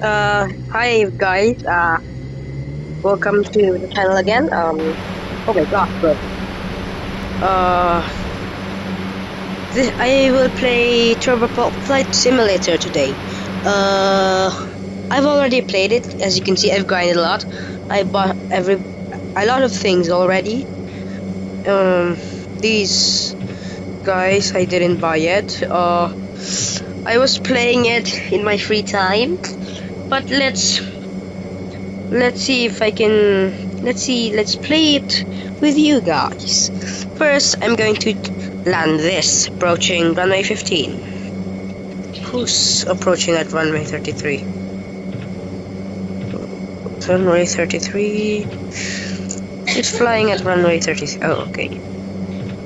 Hi guys. Welcome to the channel again. Oh my gosh, bro. Uh, I will play Turbo Flight Simulator today. Uh, I've already played it. As you can see, I've grinded a lot. I bought a lot of things already. Um, these guys I didn't buy yet. I was playing it in my free time, but let's see if I can. Let's play it with you guys. First, I'm going to land this, approaching runway 15. Who's approaching at runway 33? Runway 33. It's flying at runway 30. Oh, okay.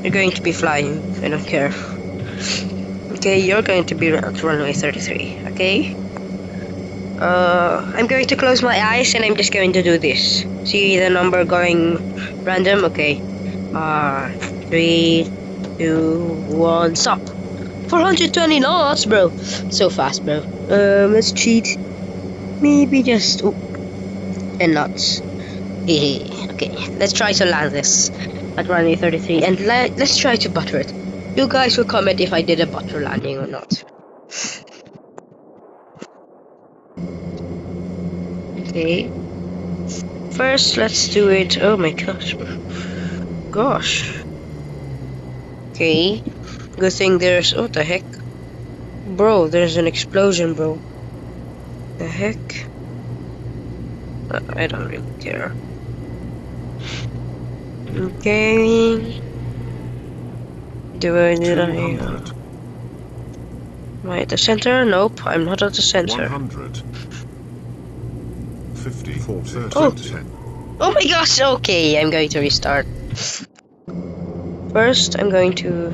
You're going to be flying. I don't care. Okay, you're going to be at runway 33. Okay? I'm going to close my eyes and I'm just going to do this. See the number going random? Okay. 3, 2, 1, stop. 420 knots, bro. So fast, bro. Let's cheat. Maybe just 10 knots. Okay, let's try to land this at runway 33 and let's try to butter it. You guys will comment if I did a butter landing or not. Okay. First, let's do it. Oh my gosh, bro. Gosh. Okay. Good thing there's. What the heck? Bro, there's an explosion, bro. The heck? I don't really care. Okay. Did I? Am I at the center? Nope, I'm not at the center. 100. 50. 40. Oh. 10. Oh my gosh, okay, I'm going to restart. First, I'm going to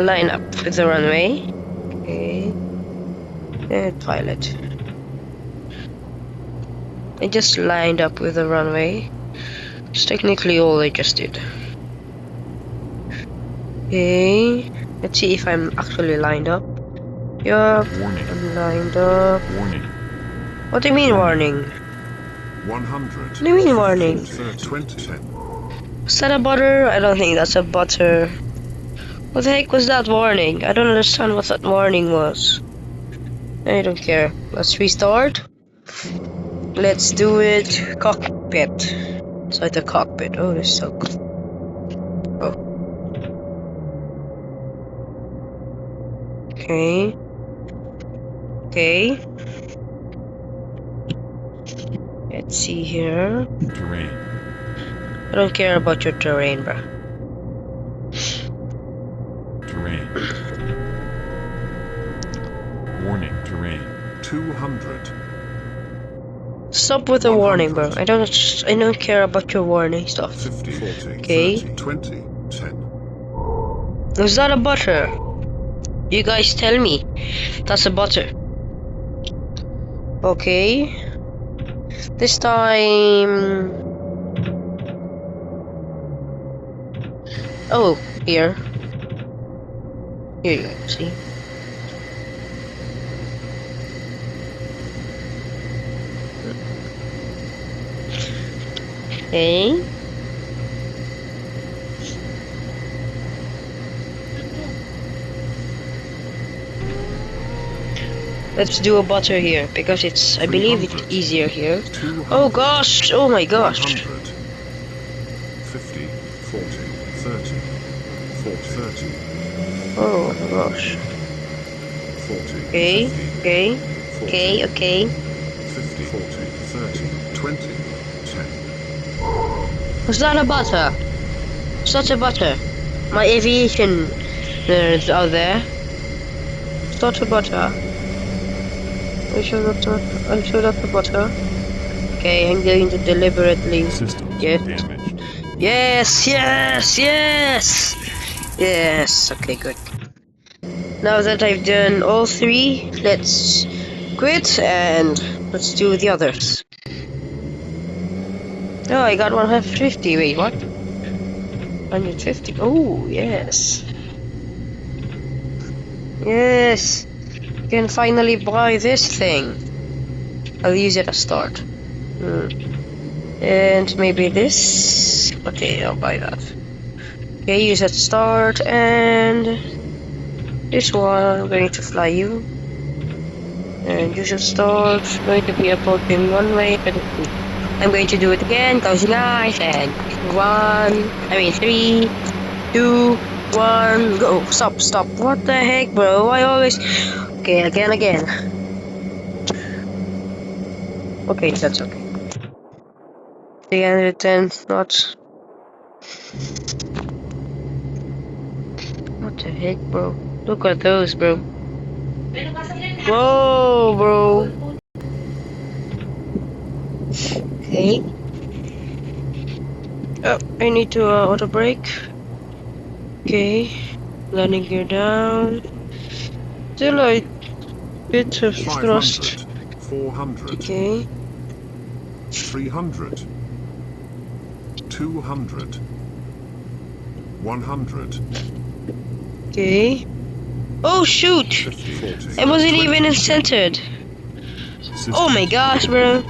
line up with the runway. Okay. And pilot. I just lined up with the runway. It's technically all I just did. Okay. Let's see if I'm actually lined up. Yup, I'm lined up. Warning. What do you mean warning? 100. What do you mean warning? 20. 10. Was that a butter? I don't think that's a butter. What the heck was that warning? I don't understand what that warning was. I don't care. Let's restart. Let's do it. Cockpit. It's like the cockpit. Oh, this is so cool. Oh. Okay. Okay. Let's see here. Terrain. I don't care about your terrain, bro. Terrain. Warning. Terrain. 200. Stop with the warning, bro. I don't care about your warning stuff. 50. 40. Okay. 30. 20. 10. Was that a butter? You guys tell me. That's a butter. Okay. This time. Oh, here. Here you go, see? Okay. Let's do a butter here because it's, I believe it's easier here. 200. Oh gosh! Oh my gosh! 100. 50. 40. 30. 40. 30. Oh my gosh. 40. Okay. 50, Okay. 40, Okay. Okay. 50. 40. 30. 20. 10. Was that a butter? Such a butter. My aviation nerds out there. It's not a butter. Are you sure that's a butter? Okay, I'm going to deliberately. Systems Yes. damaged. Yes. Yes. Yes. Yes. Okay, good. Now that I've done all three, let's quit and let's do the others. Oh, I got 150. Wait, what? 150. Oh, yes. Yes! Can finally buy this thing. I'll use it as start. And maybe this. Okay, I'll buy that. Okay, use it as start, and this one I'm going to fly you. And use it as start. Going to be approaching one way, but I'm going to do it again. Closing eyes and three, two, one, go. Stop, stop. What the heck, bro? I always. Okay, again. Okay, that's okay. 310 knots. What the heck, bro? Look at those, bro. Whoa, bro. Okay. Oh, I need to auto brake. Okay. Landing gear down. Still a bit of thrust. 500, 400, Okay. 300, 200, 100, Okay. Oh shoot! 50, 40, I wasn't 20, even centered. Oh my systems, gosh, bro.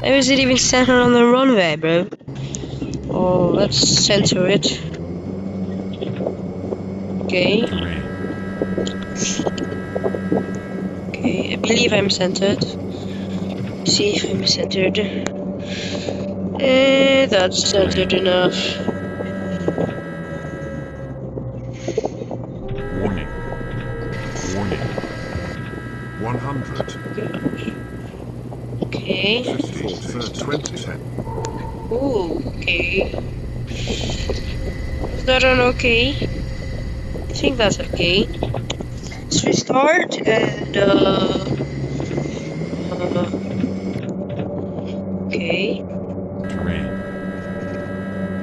I wasn't even centered on the runway, bro. Oh, let's center it. Okay. terrain, Okay, I believe I'm centered. See if I'm centered. That's centered enough. warning, warning, 100, Okay. 50, 40, 20, 10, Ooh, okay. Is that an okay? I think that's okay. Let's restart and okay. terrain,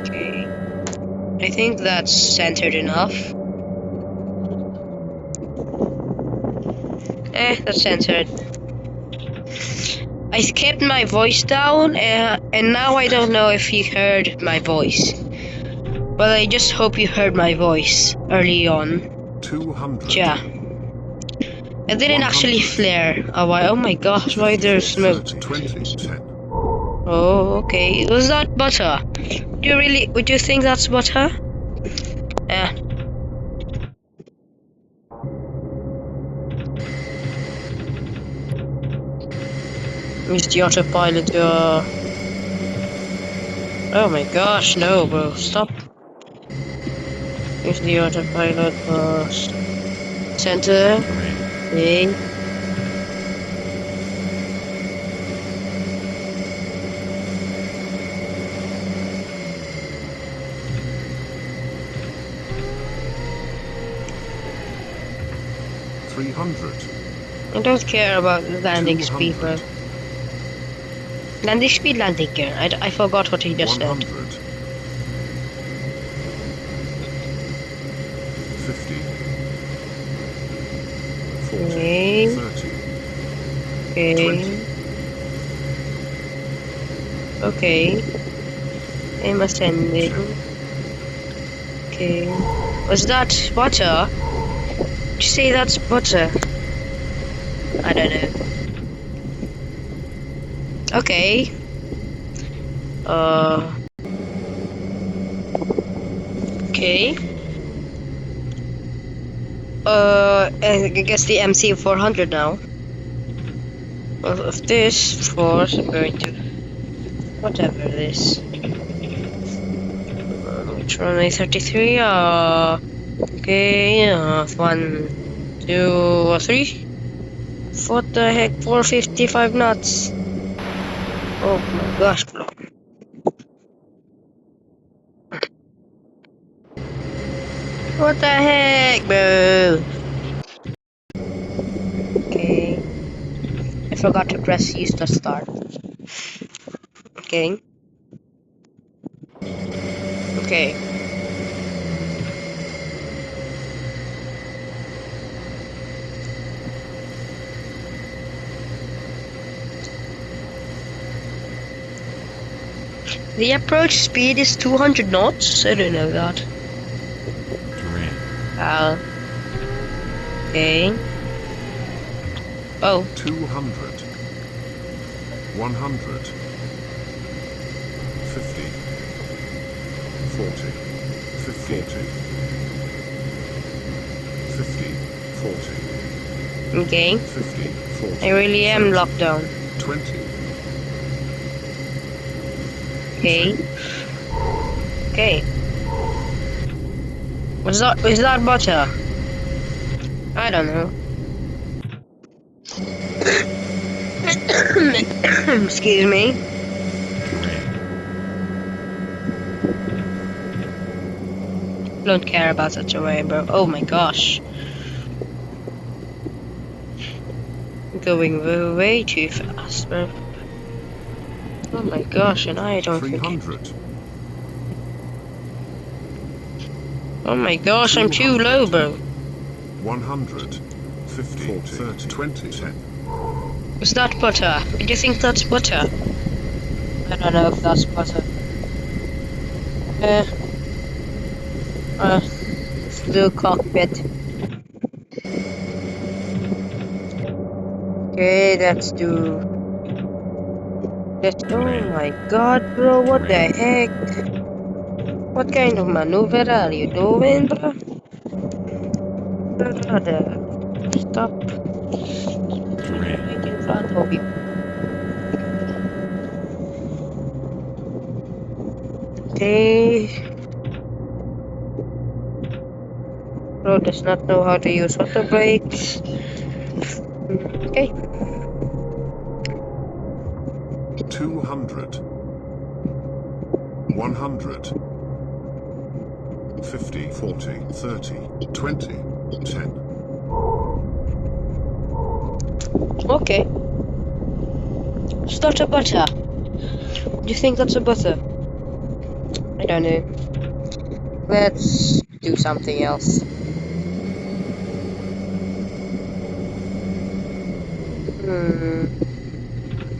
Okay. I think that's centered enough. That's centered. I kept my voice down, and now I don't know if you heard my voice. But I just hope you heard my voice early on. 200, Yeah. I didn't actually 100, flare. Oh, why? Oh my gosh, why 50, there's 40, smoke? 30, 20, 10, Oh, okay. Was that butter? Would you think that's butter? Yeah. Use the autopilot, Oh my gosh, no, bro. Stop. Use the autopilot, center. terrain, Okay. three hundred, I don't care about landing speed, bro. 200, Landing speed, landing gear. I forgot what he just said. 100, 50, 40, Okay. 30, Okay. 20, Okay. I'm ascending. 10, Okay. Was that butter? Did you say that's butter? I don't know. Okay. Okay. I guess the MC 400 now. Of this, of course, I'm going to whatever this. Which one? A33. Okay. 1, 2, 3. What the heck? 455 knots. Oh my gosh, bro. What the heck, bro? Okay. I forgot to press use to start. Okay. Okay. The approach speed is 200 knots? I don't know that. terrain, Okay. Oh, 200. 100. 50. 40. 50. 50. 40. okay. 50. 40. I really am 30. locked down. 20. Okay. 10. Okay. What's that? Is that butter? I don't know. Excuse me. Terrain. Don't care about that terrain, bro. Oh my gosh. Going way too fast, bro. Oh my gosh, and I don't forget. 300. Oh my gosh, I'm too 200. low, bro. 100. 50. 40. 30. 20. 10. Is that butter? Do you think that's butter? I don't know if that's butter. Uh, let's do cockpit. Okay, let's do this. Oh Terrain. my god, bro, what the Terrain. heck? What kind of maneuver are you doing, bro? Brother, stop Terrain. right in front of you. Okay, bro does not know how to use auto brakes. Okay, 200. 100. 50. 40. 30. 20. 10. okay. Start a butter. Do you think that's a butter? I don't know. Let's do something else.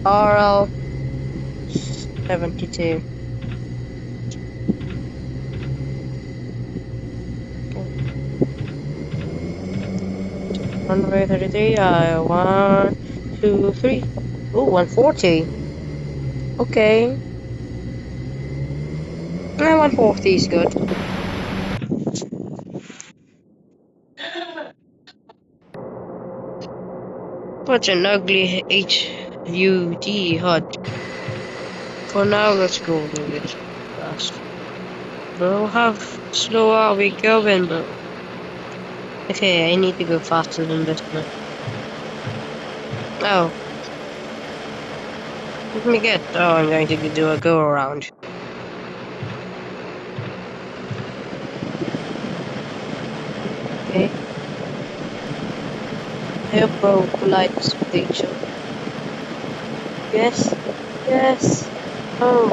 RL 72. Runway 33. 1, 2, 3. Oh, 140. Okay. 140 is good. What an ugly HUD HUD. For now, let's go do this fast. Bro, how slow are we going, bro? Okay, I need to go faster than this now. Oh, let me get. Oh, I'm going to do a go around. Okay. I hope bro collides with each other. Yes? Yes! Oh,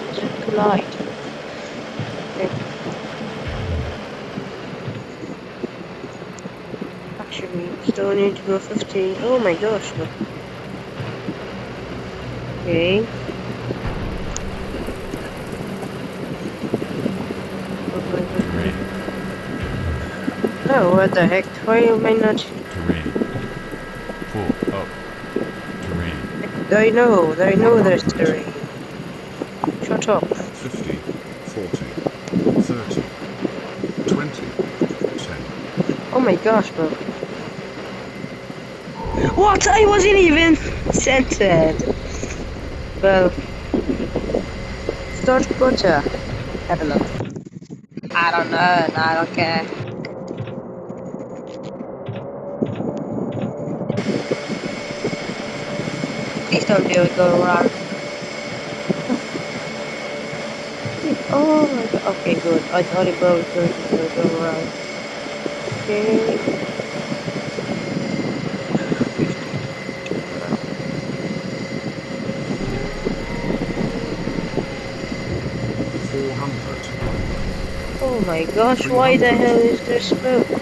it didn't collide. Okay. Actually, still need to go 50. Oh my gosh, look. Okay. Terrain. Oh, what the heck? Why am I not? Terrain. Full up. Terrain. I know there's 100. terrain. Shut up. 50. 40. 30. 20. 10. Oh my gosh, bro. What? I wasn't even centered. Well, start butter. I don't know. I don't know, and I don't care. Please don't do it, go around. Oh my god. Okay, good. I thought it was going to do a go around. Okay. 50. 400. Oh my gosh, why the 300. hell is there smoke? 200.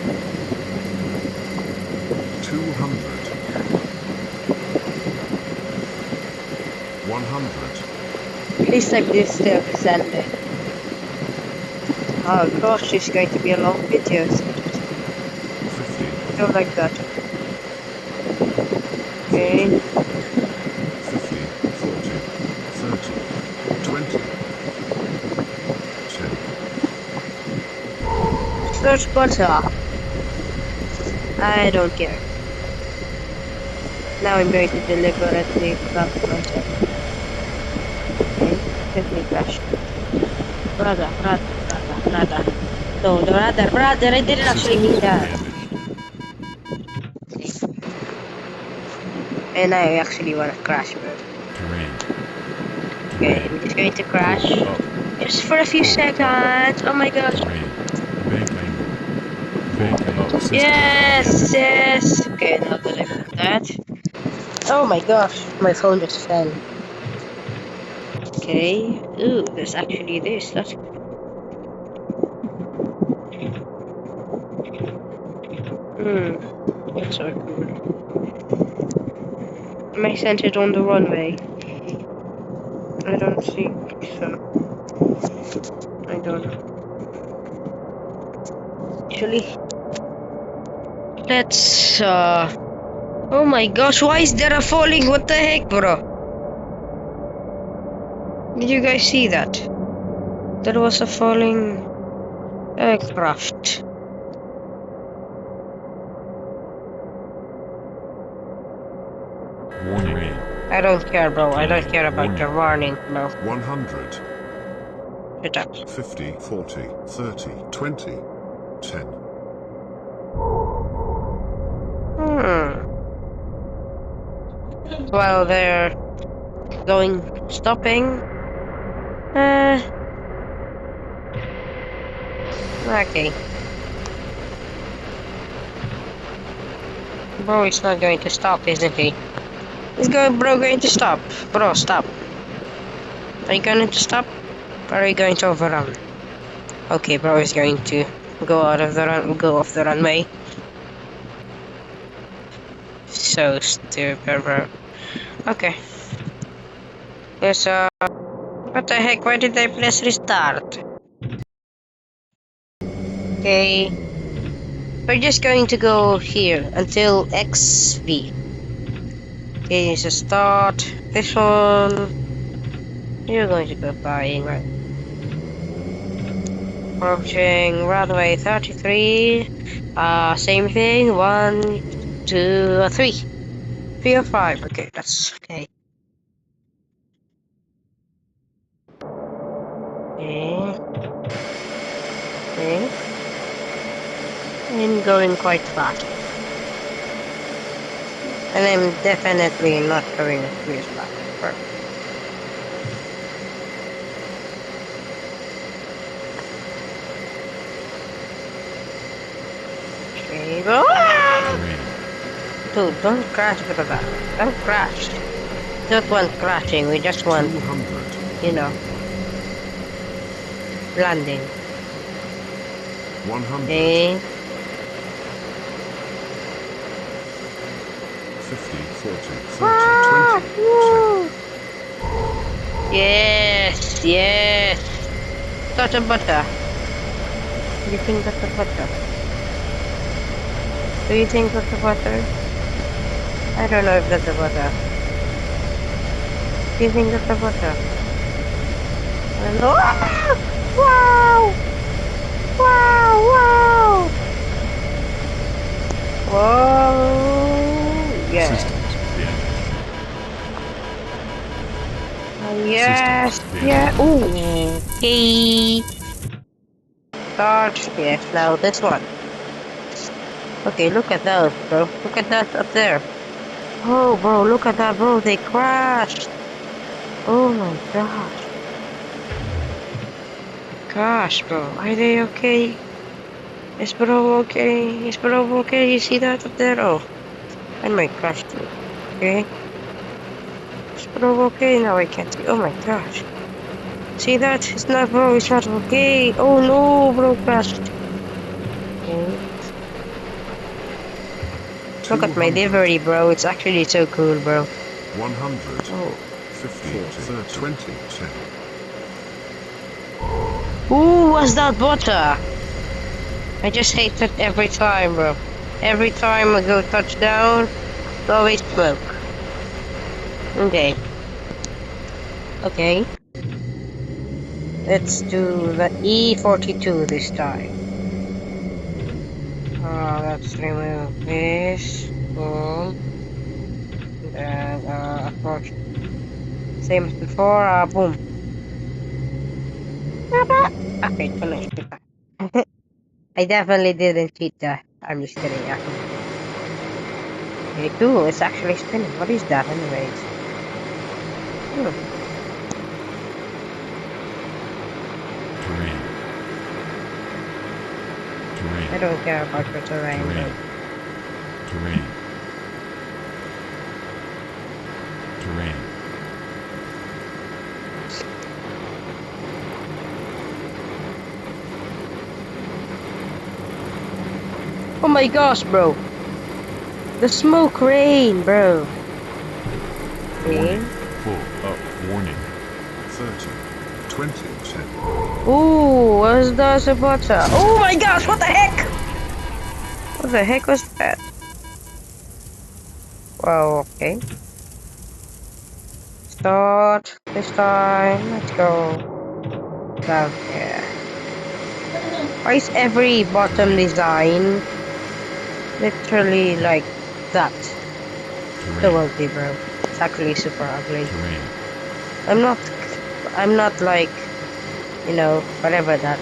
100. At least I'm just still descending. Oh gosh, it's going to be a long video. 50. don't like that. 40, Okay. 50, 40, 30, 20, 10, Search butter. I don't care. Now I'm going to deliberately craft myself. Okay. Let me crash. Brother. No, brother, I didn't actually mean systems that. damaged, And I actually want to crash, bro. terrain, Okay, terrain, I'm just going to crash. pull up, Just for a few pull up, seconds. Oh my gosh. terrain, bank angle, bank angle, systems Yes, damaged, yes. Okay, now that I've done that. Oh my gosh, my phone just fell. Okay. Ooh, there's actually this. That's that's so cool. Am I centered on the runway? I don't think so. I don't know. Actually, let's oh my gosh, why is there a falling? What the heck, bro? Did you guys see that? There was a falling aircraft. warning rain, I don't care, bro. I don't terrain, care about warning, your warning, bro. 100, Shut up. 50, 40, 30, 20, 10, Hmm. While they're stopping. Okay. Bro, it's not going to stop, isn't he? Going to stop. Bro, stop. Are you going to stop? Or are you going to overrun? Okay, bro is going to go off the runway. So stupid, bro. Okay. Yes, what the heck? Why did I press restart? Okay. We're just going to go here until XV. Okay, so start. This one. You're going to go flying, right? Approaching runway 33. Same thing. 1, 2, 3. 3 or 5. Okay, that's okay. Okay. Okay. I'm going quite fast. And I'm definitely not going really fast. Okay. Ah! terrain, Dude, don't crash, brother. Don't crash. Don't want crashing. We just want, 200, you know, landing. 100, Okay. 50, 40, 30, Ah! 20, 10, Woo! Yes. Got a butter. Do you think that's a butter? Do you think that's a butter? I don't know if that's a butter. Do you think that's a butter? I don't know. Ah! Wow! Wow! Whoa! Yeah. systems damaged, systems Yes. Yeah. damaged, Ooh. Okay. Start. Yes. Now this one. Okay. Look at those, bro. Look at that up there. Oh, bro. Look at that, bro. They crashed. Oh my gosh. Gosh, bro. Are they okay? Is bro okay? Is bro okay? You see that up there? Oh, I might crash too. Okay. Is bro okay? Now I can't see. Oh my gosh. See that? It's not bro. It's not okay. Oh no, bro crashed. Okay. Look at my 200, livery, bro. It's actually so cool, bro. 100, Oh. 50, 30, 20, 10, Who was that butter? I just hate that every time, bro. Every time I go touchdown, it's always smoke. Okay. Okay. Let's do the E42 this time. Let's remove this. Boom. And approach. Same as before. Boom. Okay, finished. I definitely didn't cheat that. I'm just kidding, actually. Okay, cool. It's actually spinning. What is that, anyways? Terrain. Terrain. I don't care about the terrain. Terrain. Terrain. Terrain. Oh my gosh, bro. The smoke rain, bro. Okay. Warning. Full up. Warning. 30. 20. 10. Ooh, what's that about? Oh my gosh, what the heck? What the heck was that? Well, okay. Start this time. Let's go down here. Why is every bottom design literally like that? So ugly, bro. It's actually super ugly. Terrain. I'm not like, you know, whatever that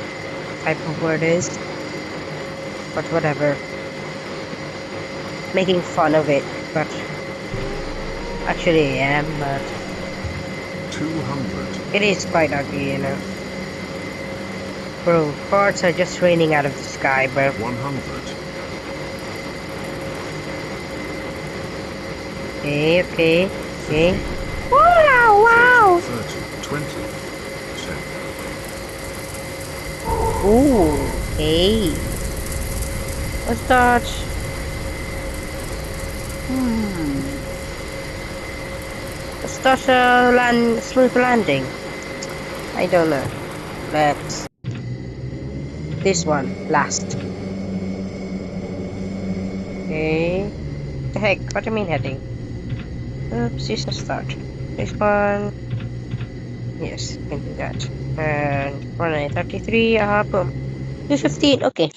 type of word is. But whatever. Making fun of it, but actually I am, but 200. it is quite ugly, you know. Bro, parts are just raining out of the sky, bro. 100. Okay. 50. Wow! 30. 20. 10. Ooh, okay. Let's start. Let's start a smooth landing. I don't know. Let's this one last. Okay. The heck? What do you mean heading? Oops, this is start. This one. Yes, I can do that. And 1933. Boom. 215. Okay.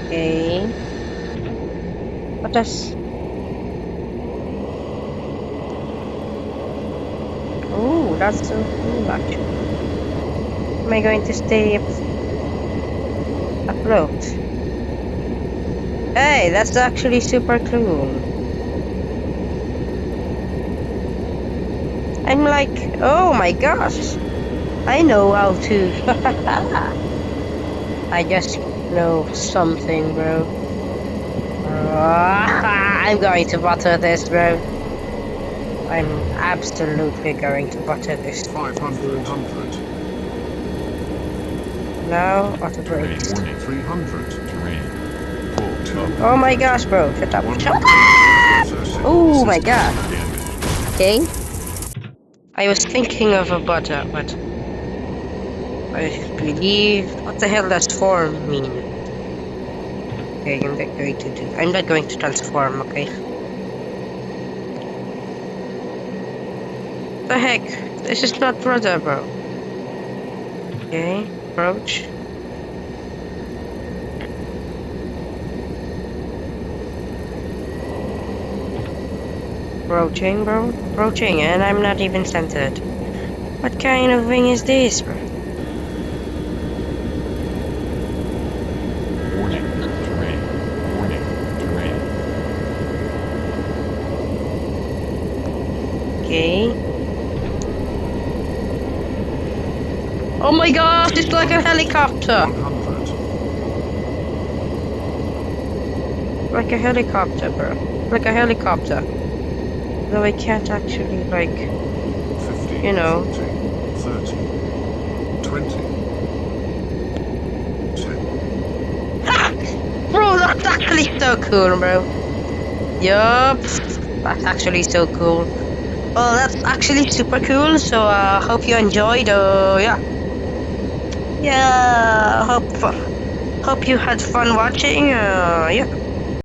Okay. What does? Oh, that's so cool, actually. Am I going to stay afloat? Hey, that's actually super cool. I'm like, oh my gosh. I know how to. I just know something, bro. I'm going to butter this, bro. I'm absolutely going to butter this. 500. Now, auto brakes. Warning. 300. Terrain. Full. 200. Oh my gosh, bro. Shut up. Shut up. Oh my god. Okay. I was thinking of a butter, but I believe. What the hell does form mean? Okay, I'm not going to transform, okay? The heck? This is not brother, bro. Okay, approach. Approaching, bro. Approaching, and I'm not even centered. What kind of wing is this, bro? Warning. Terrain. Warning. Terrain. Okay. Oh my gosh, it's like a helicopter! 100. Like a helicopter, bro. Like a helicopter. Though I can't actually, like, 50. you know. 40. 30. 20. 10. Bro, that's actually so cool, bro. Yup. That's actually so cool. Well, that's actually super cool. So hope you enjoyed. Yeah. Hope you had fun watching. Yeah.